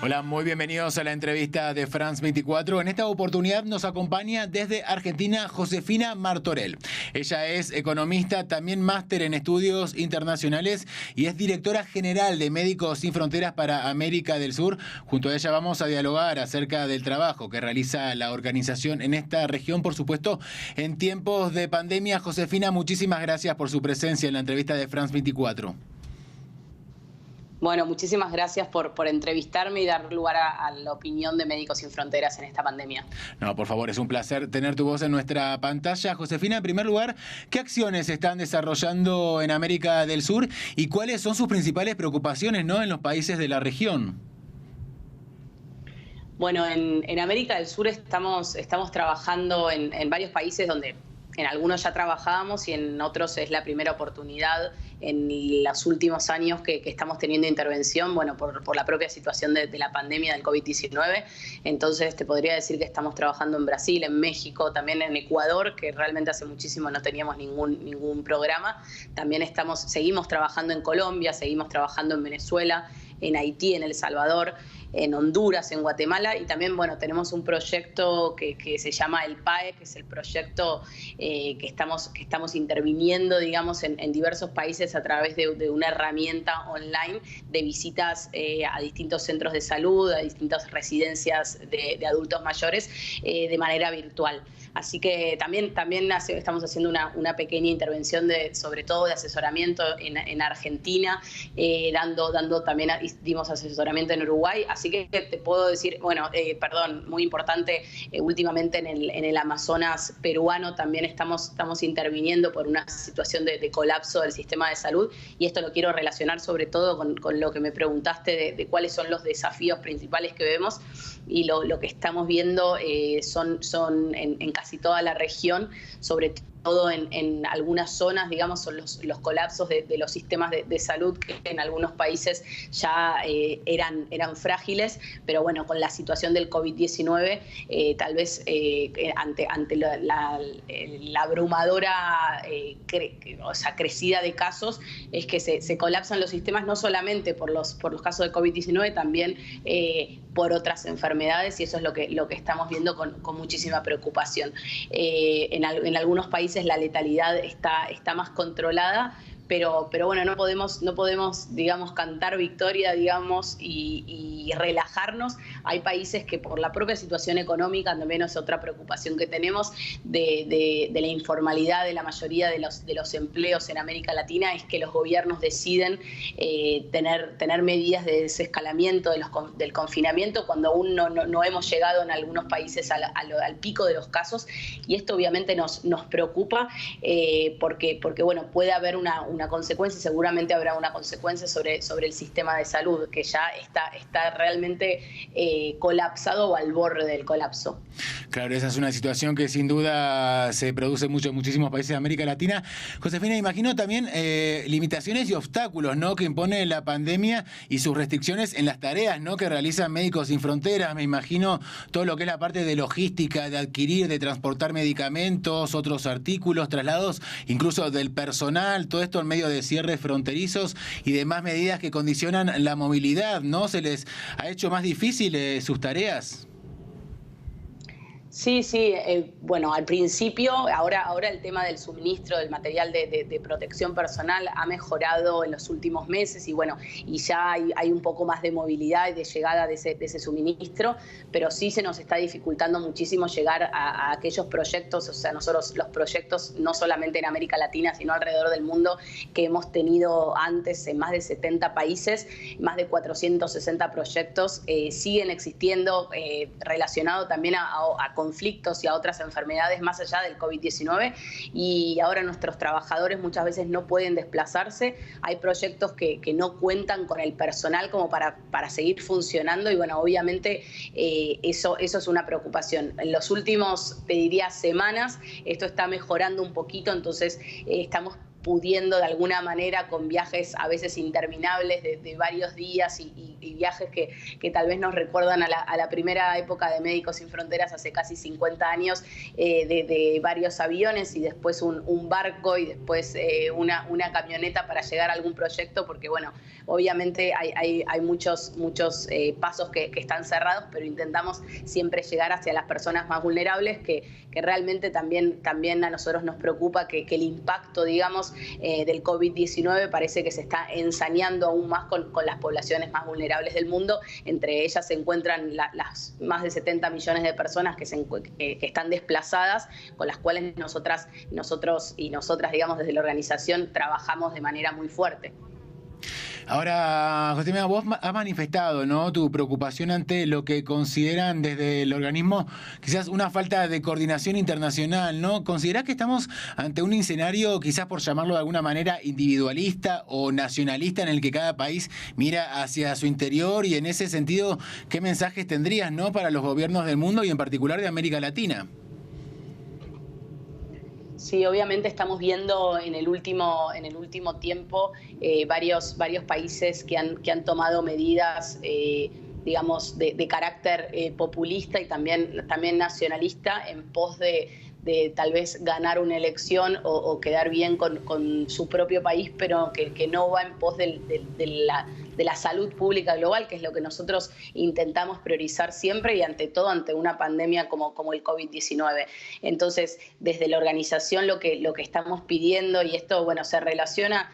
Hola, muy bienvenidos a la entrevista de France 24. En esta oportunidad nos acompaña desde Argentina Josefina Martorell. Ella es economista, también máster en estudios internacionales y es directora general de Médicos Sin Fronteras para América del Sur. Junto a ella vamos a dialogar acerca del trabajo que realiza la organización en esta región, por supuesto, en tiempos de pandemia. Josefina, muchísimas gracias por su presencia en la entrevista de France 24. Bueno, muchísimas gracias por entrevistarme y dar lugar a la opinión de Médicos Sin Fronteras en esta pandemia. No, por favor, es un placer tener tu voz en nuestra pantalla. Josefina, en primer lugar, ¿qué acciones se están desarrollando en América del Sur y cuáles son sus principales preocupaciones, ¿no?, en los países de la región? Bueno, en América del Sur estamos trabajando en varios países donde en algunos ya trabajábamos y en otros es la primera oportunidad en los últimos años que estamos teniendo intervención, bueno, por la propia situación de la pandemia del COVID-19. Entonces te podría decir que estamos trabajando en Brasil, en México, también en Ecuador, que realmente hace muchísimo no teníamos ningún programa. También seguimos trabajando en Colombia, seguimos trabajando en Venezuela, en Haití, en El Salvador, en Honduras, en Guatemala, y también, bueno, tenemos un proyecto que se llama el PAE, que es el proyecto que estamos interviniendo, digamos, en diversos países a través de una herramienta online de visitas a distintos centros de salud, a distintas residencias de adultos mayores de manera virtual. Así que también estamos haciendo una pequeña intervención sobre todo de asesoramiento en Argentina, dando también, dimos asesoramiento en Uruguay. Así que te puedo decir, bueno, muy importante, últimamente en el Amazonas peruano también estamos interviniendo por una situación de colapso del sistema de salud, y esto lo quiero relacionar sobre todo con lo que me preguntaste de cuáles son los desafíos principales que vemos, y lo que estamos viendo son en casi toda la región, sobre todo en algunas zonas, digamos, son los colapsos de los sistemas de salud que en algunos países ya eran frágiles, pero bueno, con la situación del COVID-19, tal vez ante la abrumadora crecida de casos, es que se colapsan los sistemas, no solamente por los casos de COVID-19, también por otras enfermedades, y eso es lo que estamos viendo con muchísima preocupación. En algunos países la letalidad está más controlada, pero bueno, no podemos, digamos, cantar victoria, digamos, y relajarnos. Hay países que por la propia situación económica, también es otra preocupación que tenemos, de la informalidad de la mayoría de los empleos en América Latina, es que los gobiernos deciden tener medidas de desescalamiento del confinamiento cuando aún no hemos llegado en algunos países al pico de los casos, y esto obviamente nos preocupa porque bueno, puede haber una consecuencia, seguramente habrá una consecuencia sobre el sistema de salud, que ya está realmente colapsado o al borde del colapso. Claro, esa es una situación que sin duda se produce en muchísimos países de América Latina. Josefina, imagino también limitaciones y obstáculos, ¿no?, que impone la pandemia y sus restricciones en las tareas, ¿no?, que realizan Médicos Sin Fronteras. Me imagino todo lo que es la parte de logística, de adquirir, de transportar medicamentos, otros artículos, traslados, incluso del personal, todo esto en medio de cierres fronterizos y demás medidas que condicionan la movilidad, ¿no? ¿Se les ha hecho más difícil sus tareas? Sí, bueno, al principio, ahora el tema del suministro del material de protección personal ha mejorado en los últimos meses, y bueno, y ya hay un poco más de movilidad y de llegada de ese suministro, pero sí se nos está dificultando muchísimo llegar a aquellos proyectos, o sea, nosotros los proyectos no solamente en América Latina, sino alrededor del mundo, que hemos tenido antes en más de 70 países, más de 460 proyectos, siguen existiendo, relacionados también a conflictos y a otras enfermedades más allá del COVID-19, y ahora nuestros trabajadores muchas veces no pueden desplazarse. Hay proyectos que no cuentan con el personal como para seguir funcionando, y bueno, obviamente eso es una preocupación. En los últimos, te diría, semanas, esto está mejorando un poquito, entonces estamos pudiendo de alguna manera, con viajes a veces interminables de varios días y y viajes que tal vez nos recuerdan a la primera época de Médicos Sin Fronteras hace casi 50 años, de varios aviones y después un barco y después una camioneta para llegar a algún proyecto, porque bueno, obviamente hay muchos pasos que están cerrados, pero intentamos siempre llegar hacia las personas más vulnerables, que realmente también a nosotros nos preocupa que el impacto, digamos, del COVID-19 parece que se está ensañando aún más con las poblaciones más vulnerables del mundo. Entre ellas se encuentran las más de 70 millones de personas que están desplazadas, con las cuales nosotros y nosotras, digamos, desde la organización trabajamos de manera muy fuerte. Ahora, Josefina, vos has manifestado, ¿no?, tu preocupación ante lo que consideran desde el organismo quizás una falta de coordinación internacional, ¿no? ¿Considerás que estamos ante un escenario, quizás por llamarlo de alguna manera, individualista o nacionalista, en el que cada país mira hacia su interior? Y en ese sentido, ¿qué mensajes tendrías, ¿no?, para los gobiernos del mundo y en particular de América Latina? Sí, obviamente estamos viendo en el último tiempo varios países que han tomado medidas, digamos, de carácter populista y también nacionalista en pos de tal vez ganar una elección o quedar bien con su propio país, pero que no va en pos de la salud pública global, que es lo que nosotros intentamos priorizar siempre y ante todo ante una pandemia como el COVID-19. Entonces, desde la organización lo que estamos pidiendo, y esto, bueno, se relaciona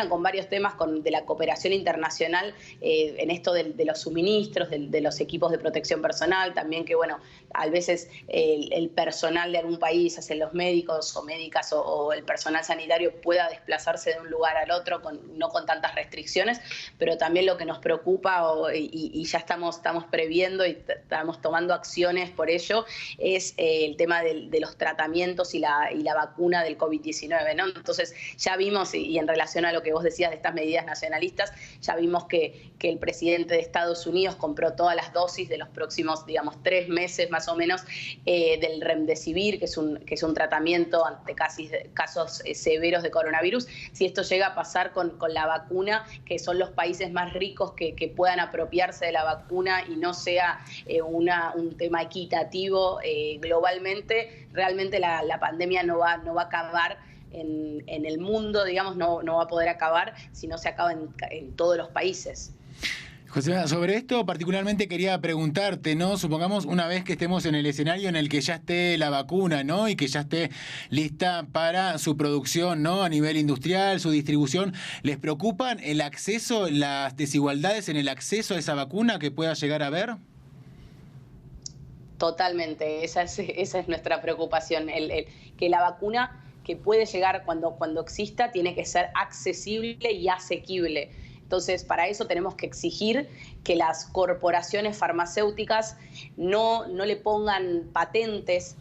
con varios temas de la cooperación internacional, en esto de los suministros, de los equipos de protección personal, también que, bueno, a veces el personal de algún país, hacia los médicos o médicas o el personal sanitario, pueda desplazarse de un lugar al otro no con tantas restricciones, pero también lo que nos preocupa y ya estamos previendo y estamos tomando acciones por ello, es el tema de los tratamientos y la vacuna del COVID-19, ¿no? Entonces ya vimos, y en relación a lo que vos decías de estas medidas nacionalistas, ya vimos que el presidente de Estados Unidos compró todas las dosis de los próximos, digamos, 3 meses más o menos, del Remdesivir, que es un tratamiento ante casos severos de coronavirus. Si esto llega a pasar con la vacuna, que son los países más ricos que puedan apropiarse de la vacuna y no sea un tema equitativo globalmente, realmente la pandemia no va a acabar en el mundo, digamos, no va a poder acabar si no se acaba en todos los países. José, sobre esto particularmente quería preguntarte, ¿no? Supongamos una vez que estemos en el escenario en el que ya esté la vacuna, ¿no?, y que ya esté lista para su producción, ¿no?, a nivel industrial, su distribución, ¿les preocupan el acceso, las desigualdades en el acceso a esa vacuna que pueda llegar a haber? Totalmente, esa es nuestra preocupación, que la vacuna que puede llegar cuando exista tiene que ser accesible y asequible. Entonces, para eso tenemos que exigir que las corporaciones farmacéuticas no le pongan patentes,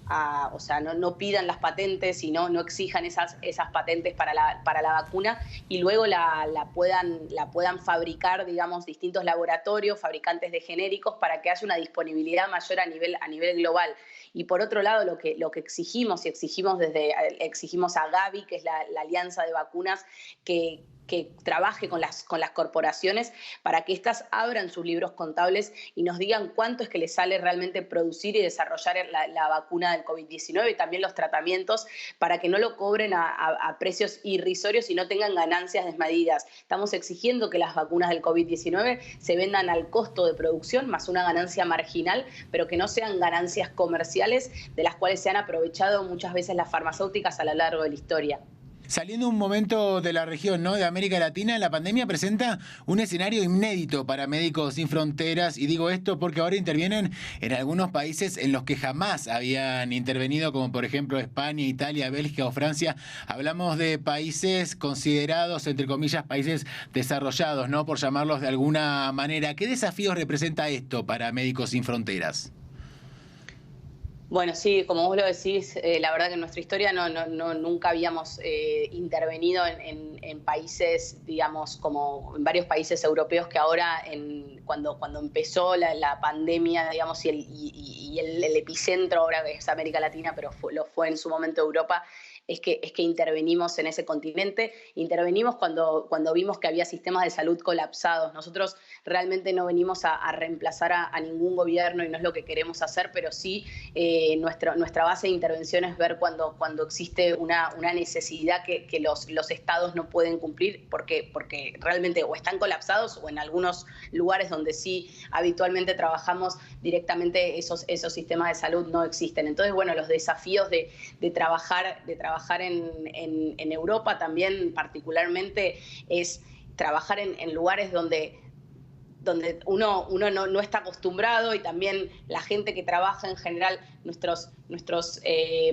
o sea, no pidan las patentes y no exijan esas patentes para la vacuna, y luego la puedan fabricar, digamos, distintos laboratorios, fabricantes de genéricos, para que haya una disponibilidad mayor a nivel global. Y por otro lado, lo que exigimos a Gavi, que es la alianza de vacunas, que trabaje con las corporaciones para que éstas abran sus libros contables y nos digan cuánto es que les sale realmente producir y desarrollar la vacuna del COVID-19 y también los tratamientos, para que no lo cobren a precios irrisorios y no tengan ganancias desmedidas. Estamos exigiendo que las vacunas del COVID-19 se vendan al costo de producción más una ganancia marginal, pero que no sean ganancias comerciales de las cuales se han aprovechado muchas veces las farmacéuticas a lo largo de la historia. Saliendo un momento de la región, ¿no?, de América Latina, la pandemia presenta un escenario inédito para Médicos Sin Fronteras, y digo esto porque ahora intervienen en algunos países en los que jamás habían intervenido, como por ejemplo España, Italia, Bélgica o Francia. Hablamos de países considerados, entre comillas, países desarrollados, ¿no?, por llamarlos de alguna manera. ¿Qué desafíos representa esto para Médicos Sin Fronteras? Bueno, sí, como vos lo decís, la verdad que en nuestra historia nunca habíamos intervenido en países, digamos, como en varios países europeos, que ahora, cuando empezó la pandemia, digamos, y el epicentro ahora es América Latina, pero lo fue en su momento Europa, es que intervenimos en ese continente. Intervenimos cuando vimos que había sistemas de salud colapsados. Nosotros realmente no venimos a reemplazar a ningún gobierno y no es lo que queremos hacer, pero sí nuestra base de intervención es ver cuando existe una necesidad que los estados no pueden cumplir porque realmente o están colapsados o en algunos lugares donde sí habitualmente trabajamos directamente esos sistemas de salud no existen. Entonces, bueno, los desafíos de trabajar en Europa también particularmente es trabajar en lugares donde uno no está acostumbrado y también la gente que trabaja en general, nuestros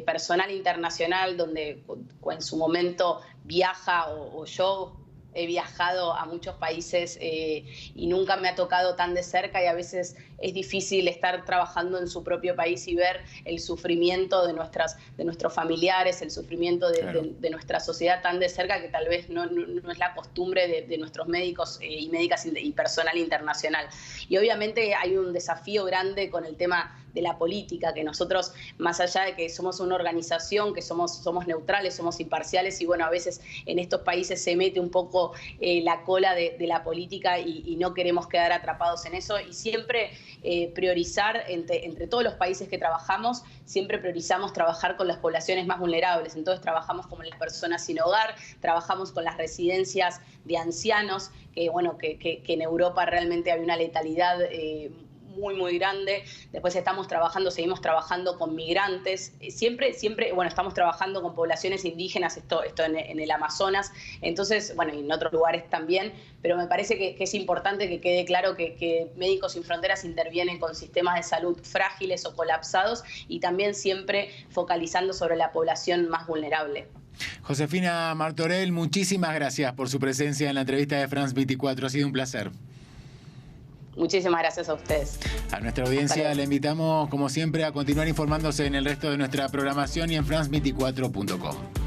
personal internacional, donde en su momento viaja o yo he viajado a muchos países y nunca me ha tocado tan de cerca y a veces es difícil estar trabajando en su propio país y ver el sufrimiento de nuestros familiares, el sufrimiento de nuestra sociedad tan de cerca que tal vez no es la costumbre de nuestros médicos y médicas y personal internacional. Y obviamente hay un desafío grande con el tema de la política, que nosotros, más allá de que somos una organización, que somos neutrales, somos imparciales y bueno, a veces en estos países se mete un poco la cola de la política y no queremos quedar atrapados en eso y siempre priorizar entre todos los países que trabajamos, siempre priorizamos trabajar con las poblaciones más vulnerables. Entonces trabajamos con las personas sin hogar, trabajamos con las residencias de ancianos, que bueno, que en Europa realmente hay una letalidad muy grande. Después seguimos trabajando con migrantes, siempre, bueno, estamos trabajando con poblaciones indígenas, esto en el Amazonas, entonces, bueno, y en otros lugares también, pero me parece que es importante que quede claro que Médicos Sin Fronteras intervienen con sistemas de salud frágiles o colapsados y también siempre focalizando sobre la población más vulnerable. Josefina Martorell, muchísimas gracias por su presencia en la entrevista de France 24, ha sido un placer. Muchísimas gracias a ustedes. A nuestra audiencia le invitamos, como siempre, a continuar informándose en el resto de nuestra programación y en france24.com.